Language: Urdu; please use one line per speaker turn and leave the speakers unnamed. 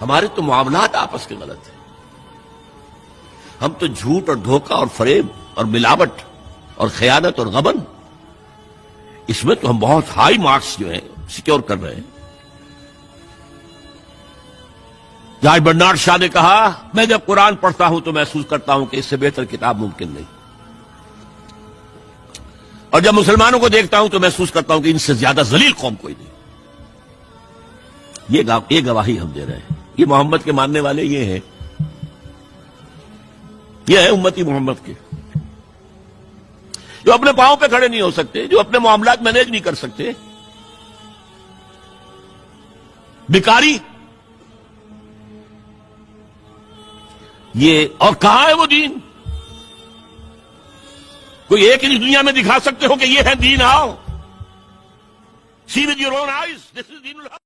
ہمارے تو معاملات آپس کے غلط ہیں. ہم تو جھوٹ اور دھوکہ اور فریب اور ملاوٹ اور خیانت اور غبن، اس میں تو ہم بہت ہائی مارکس جو ہیں سیکیور کر رہے ہیں. جاج برنارڈ شاہ نے کہا، میں جب قرآن پڑھتا ہوں تو محسوس کرتا ہوں کہ اس سے بہتر کتاب ممکن نہیں، اور جب مسلمانوں کو دیکھتا ہوں تو محسوس کرتا ہوں کہ ان سے زیادہ ذلیل قوم کوئی نہیں. یہ گواہی ہم دے رہے ہیں. یہ محمد کے ماننے والے یہ ہیں، یہ ہے امتی محمد کے، جو اپنے پاؤں پہ کھڑے نہیں ہو سکتے، جو اپنے معاملات مینیج نہیں کر سکتے، بیکاری. یہ اور کہاں ہے وہ دین؟ کوئی ایک ہی دنیا میں دکھا سکتے ہو کہ یہ ہے دین؟ آؤ، سی with your own eyes, this is then ul Haq.